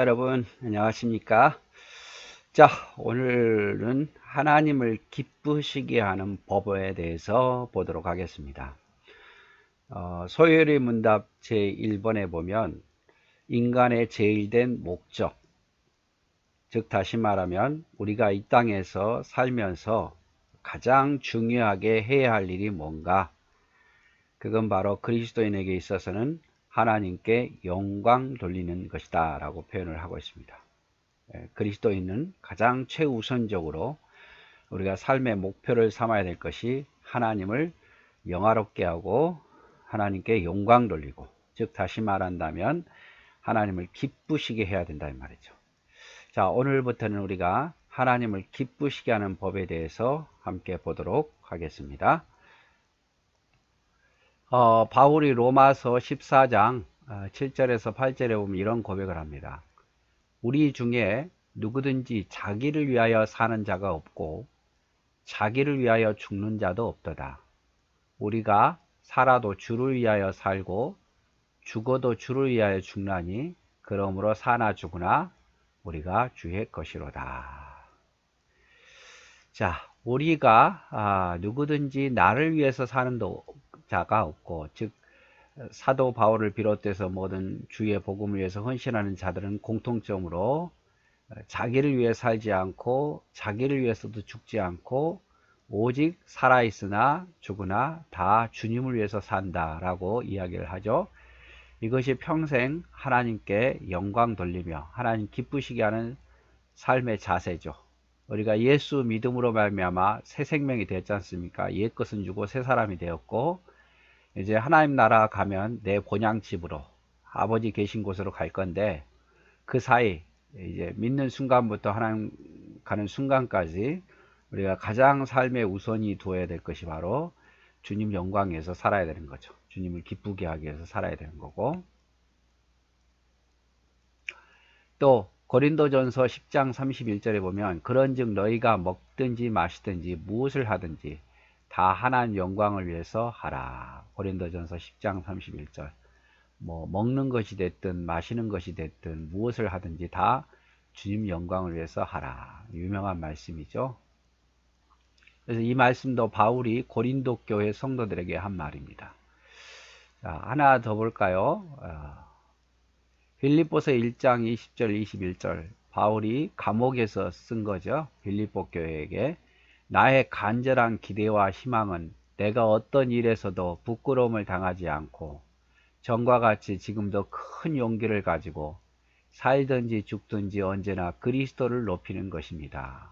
여러분 안녕하십니까? 자, 오늘은 하나님을 기쁘시게 하는 법에 대해서 보도록 하겠습니다. 소요리 문답 제1번에 보면 인간의 제일된 목적, 즉 다시 말하면 우리가 이 땅에서 살면서 가장 중요하게 해야 할 일이 뭔가? 그건 바로 그리스도인에게 있어서는 하나님께 영광 돌리는 것이다 라고 표현을 하고 있습니다. 그리스도인은 가장 최우선적으로 우리가 삶의 목표를 삼아야 될 것이 하나님을 영화롭게 하고 하나님께 영광 돌리고, 즉 다시 말한다면 하나님을 기쁘시게 해야 된다 이 말이죠. 자, 오늘부터는 우리가 하나님을 기쁘시게 하는 법에 대해서 함께 보도록 하겠습니다. 바울이 로마서 14장 7절에서 8절에 보면 이런 고백을 합니다. 우리 중에 누구든지 자기를 위하여 사는 자가 없고 자기를 위하여 죽는 자도 없도다. 우리가 살아도 주를 위하여 살고 죽어도 주를 위하여 죽나니 그러므로 사나 죽으나 우리가 주의 것이로다. 자, 우리가 누구든지 나를 위해서 사는 자가 없고, 즉 사도 바울을 비롯해서 모든 주의 복음을 위해서 헌신하는 자들은 공통점으로 자기를 위해 살지 않고 자기를 위해서도 죽지 않고 오직 살아있으나 죽으나 다 주님을 위해서 산다라고 이야기를 하죠. 이것이 평생 하나님께 영광 돌리며 하나님 기쁘시게 하는 삶의 자세죠. 우리가 예수 믿음으로 말미암아 새 생명이 되었지 않습니까? 옛 것은 주고 새 사람이 되었고, 이제 하나님 나라 가면 내 본향 집으로 아버지 계신 곳으로 갈 건데, 그 사이 이제 믿는 순간부터 하나님 가는 순간까지 우리가 가장 삶의 우선이 두어야 될 것이 바로 주님 영광에서 살아야 되는 거죠. 주님을 기쁘게 하기 위해서 살아야 되는 거고, 또 고린도전서 10장 31절에 보면 그런즉 너희가 먹든지 마시든지 무엇을 하든지 다 하나님 영광을 위해서 하라. 고린도전서 10장 31절. 뭐 먹는 것이 됐든 마시는 것이 됐든 무엇을 하든지 다 주님 영광을 위해서 하라. 유명한 말씀이죠. 그래서 이 말씀도 바울이 고린도 교회 성도들에게 한 말입니다. 자, 하나 더 볼까요? 빌립보서 1장 20절 21절, 바울이 감옥에서 쓴 거죠. 빌립보 교회에게. 나의 간절한 기대와 희망은 내가 어떤 일에서도 부끄러움을 당하지 않고 전과 같이 지금도 큰 용기를 가지고 살든지 죽든지 언제나 그리스도를 높이는 것입니다.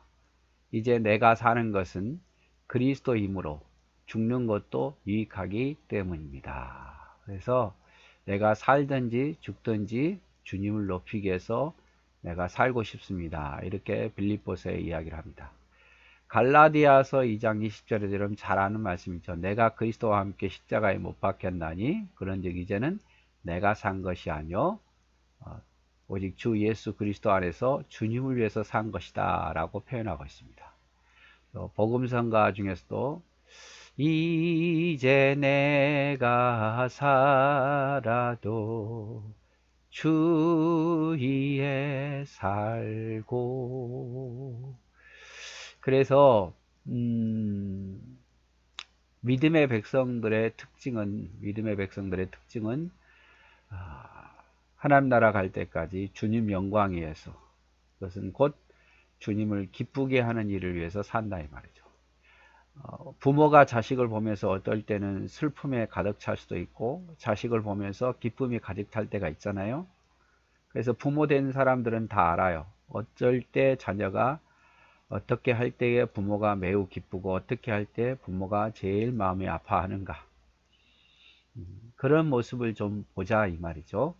이제 내가 사는 것은 그리스도이므로 죽는 것도 유익하기 때문입니다. 그래서 내가 살든지 죽든지 주님을 높이기 위해서 내가 살고 싶습니다. 이렇게 빌립보서에 이야기를 합니다. 갈라디아서 2장 20절에 여러분 잘 아는 말씀이죠. 내가 그리스도와 함께 십자가에 못 박혔나니 그런즉 이제는 내가 산 것이 아니요 오직 주 예수 그리스도 안에서 주님을 위해서 산 것이다 라고 표현하고 있습니다. 복음성가 중에서도 이제 내가 살아도 주 위에 살고. 그래서 믿음의 백성들의 특징은 하나님 나라 갈 때까지 주님 영광 위해서, 그것은 곧 주님을 기쁘게 하는 일을 위해서 산다 이 말이죠. 부모가 자식을 보면서 어떨 때는 슬픔에 가득 찰 수도 있고 자식을 보면서 기쁨이 가득 찰 때가 있잖아요. 그래서 부모 된 사람들은 다 알아요. 어쩔 때 자녀가 어떻게 할 때에 부모가 매우 기쁘고 어떻게 할 때 부모가 제일 마음이 아파하는가. 그런 모습을 좀 보자 이 말이죠.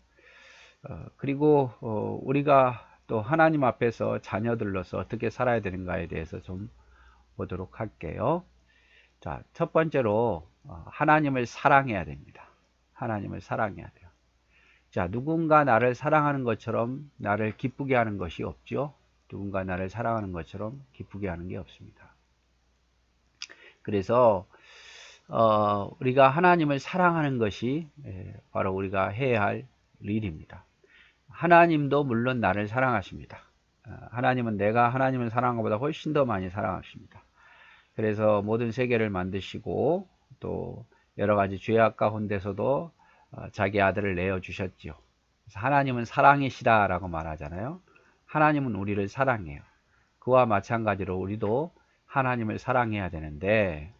그리고 우리가 또 하나님 앞에서 자녀들로서 어떻게 살아야 되는가에 대해서 좀 보도록 할게요. 자, 첫 번째로 하나님을 사랑해야 됩니다. 하나님을 사랑해야 돼요. 자, 누군가 나를 사랑하는 것처럼 나를 기쁘게 하는 것이 없죠. 누군가 나를 사랑하는 것처럼 기쁘게 하는 게 없습니다. 그래서 우리가 하나님을 사랑하는 것이 바로 우리가 해야 할 일입니다. 하나님도 물론 나를 사랑하십니다. 하나님은 내가 하나님을 사랑한 것보다 훨씬 더 많이 사랑하십니다. 그래서 모든 세계를 만드시고 또 여러 가지 죄악 가운데서도 자기 아들을 내어 주셨지요. 그래서 하나님은 사랑이시다라고 말하잖아요. 하나님은 우리를 사랑해요. 그와 마찬가지로 우리도 하나님을 사랑해야 되는데,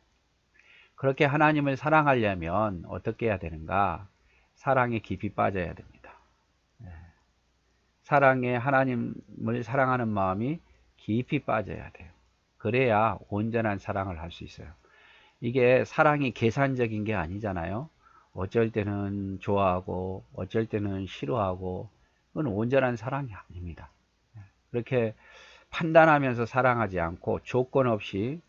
그렇게 하나님을 사랑하려면 어떻게 해야 되는가? 사랑에 깊이 빠져야 됩니다. 사랑에 하나님을 사랑하는 마음이 깊이 빠져야 돼요. 그래야 온전한 사랑을 할 수 있어요. 이게 사랑이 계산적인 게 아니잖아요. 어쩔 때는 좋아하고 어쩔 때는 싫어하고, 그건 온전한 사랑이 아닙니다. 그렇게 판단하면서 사랑하지 않고 조건 없이,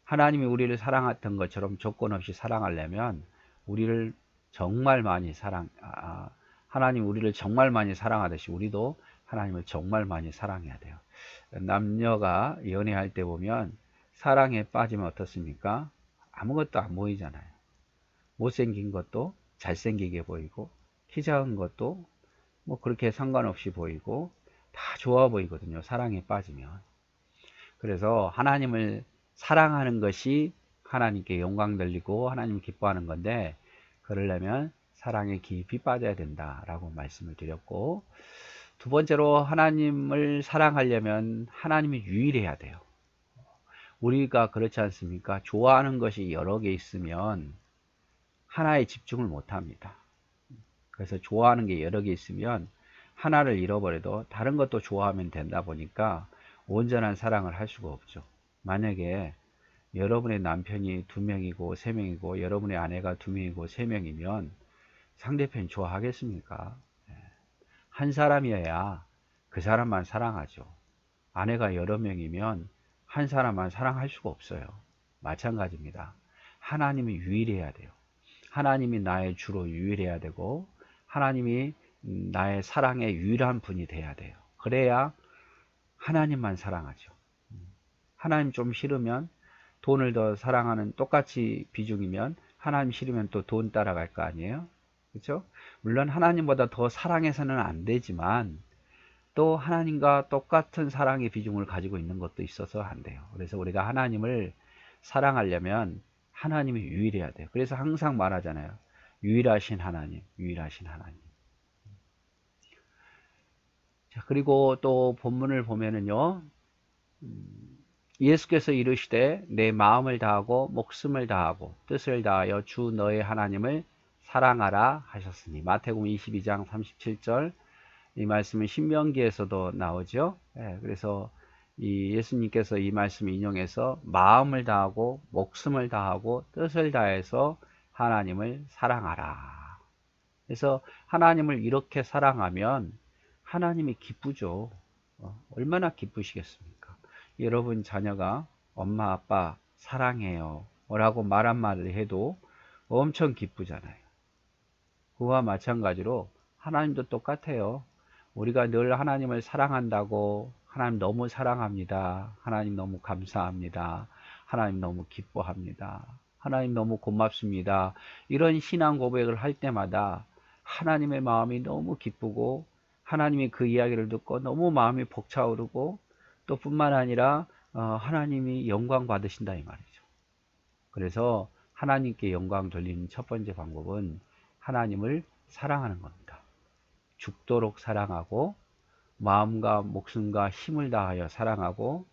하나님이 우리를 사랑했던 것처럼 조건 없이 사랑하려면 우리를 정말 많이 하나님 우리를 정말 많이 사랑하듯이 우리도 하나님을 정말 많이 사랑해야 돼요. 남녀가 연애할 때 보면 사랑에 빠지면 어떻습니까? 아무것도 안 보이잖아요. 못생긴 것도 잘생기게 보이고, 키 작은 것도 뭐 그렇게 상관없이 보이고, 다 좋아 보이거든요, 사랑에 빠지면. 그래서 하나님을 사랑하는 것이 하나님께 영광 돌리고 하나님 기뻐하는 건데, 그러려면 사랑에 깊이 빠져야 된다라고 말씀을 드렸고, 두 번째로 하나님을 사랑하려면 하나님이 유일해야 돼요. 우리가 그렇지 않습니까? 좋아하는 것이 여러 개 있으면 하나에 집중을 못 합니다. 그래서 좋아하는 게 여러 개 있으면 하나를 잃어버려도 다른 것도 좋아하면 된다 보니까 온전한 사랑을 할 수가 없죠. 만약에 여러분의 남편이 2명이고 3명이고 여러분의 아내가 2명이고 3명이면 상대편이 좋아하겠습니까? 한 사람이어야 그 사람만 사랑하죠. 아내가 여러 명이면 한 사람만 사랑할 수가 없어요. 마찬가지입니다. 하나님이 유일해야 돼요. 하나님이 나의 주로 유일해야 되고, 하나님이 나의 사랑의 유일한 분이 돼야 돼요. 그래야 하나님만 사랑하죠. 하나님 좀 싫으면, 돈을 더 사랑하는, 똑같이 비중이면 하나님 싫으면 또 돈 따라갈 거 아니에요? 그렇죠? 물론 하나님보다 더 사랑해서는 안 되지만, 또 하나님과 똑같은 사랑의 비중을 가지고 있는 것도 있어서 안 돼요. 그래서 우리가 하나님을 사랑하려면 하나님이 유일해야 돼요. 그래서 항상 말하잖아요. 유일하신 하나님, 유일하신 하나님. 자, 그리고 또 본문을 보면은요, 예수께서 이르시되 내 마음을 다하고 목숨을 다하고 뜻을 다하여 주 너의 하나님을 사랑하라 하셨으니, 마태복음 22장 37절. 이 말씀은 신명기에서도 나오죠. 그래서 이 예수님께서 이 말씀을 인용해서 마음을 다하고 목숨을 다하고 뜻을 다해서 하나님을 사랑하라. 그래서 하나님을 이렇게 사랑하면 하나님이 기쁘죠. 얼마나 기쁘시겠습니까? 여러분 자녀가 엄마 아빠 사랑해요 라고 말 한마디 해도 엄청 기쁘잖아요. 그와 마찬가지로 하나님도 똑같아요. 우리가 늘 하나님을 사랑한다고, 하나님 너무 사랑합니다, 하나님 너무 감사합니다, 하나님 너무 기뻐합니다, 하나님 너무 고맙습니다, 이런 신앙 고백을 할 때마다 하나님의 마음이 너무 기쁘고, 하나님이 그 이야기를 듣고 너무 마음이 벅차오르고, 또 뿐만 아니라 하나님이 영광 받으신다 이 말이죠. 그래서 하나님께 영광 돌리는 첫 번째 방법은 하나님을 사랑하는 겁니다. 죽도록 사랑하고, 마음과 목숨과 힘을 다하여 사랑하고,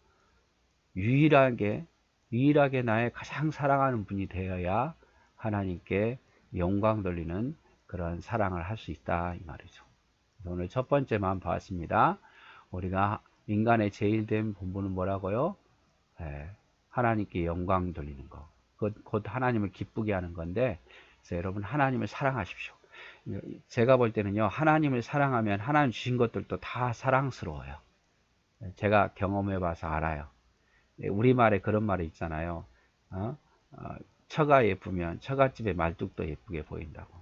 유일하게 나의 가장 사랑하는 분이 되어야 하나님께 영광 돌리는 그런 사랑을 할 수 있다 이 말이죠. 오늘 첫 번째만 봤습니다. 우리가 인간의 제일 된 본분은 뭐라고요? 하나님께 영광 돌리는 거. 곧 하나님을 기쁘게 하는 건데, 그래서 여러분 하나님을 사랑하십시오. 제가 볼 때는요, 하나님을 사랑하면 하나님 주신 것들도 다 사랑스러워요. 제가 경험해 봐서 알아요. 우리말에 그런 말이 있잖아요. 처가 예쁘면 처갓집의 말뚝도 예쁘게 보인다고.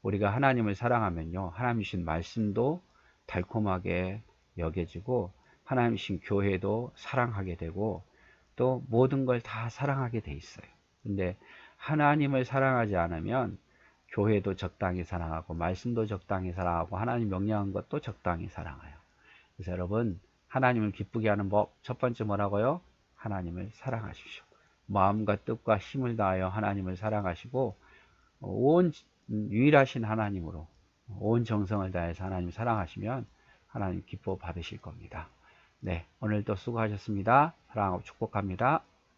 우리가 하나님을 사랑하면요, 하나님 주신 말씀도 달콤하게 여겨지고, 하나님 주신 교회도 사랑하게 되고, 또 모든 걸 다 사랑하게 돼 있어요. 근데 하나님을 사랑하지 않으면 교회도 적당히 사랑하고 말씀도 적당히 사랑하고 하나님 명령한 것도 적당히 사랑해요. 그래서 여러분 하나님을 기쁘게 하는 법 첫 번째 뭐라고요? 하나님을 사랑하십시오. 마음과 뜻과 힘을 다하여 하나님을 사랑하시고 온 유일하신 하나님으로 온 정성을 다해서 하나님 사랑하시면 하나님 기뻐 받으실 겁니다. 네, 오늘도 수고하셨습니다. 사랑하고 축복합니다.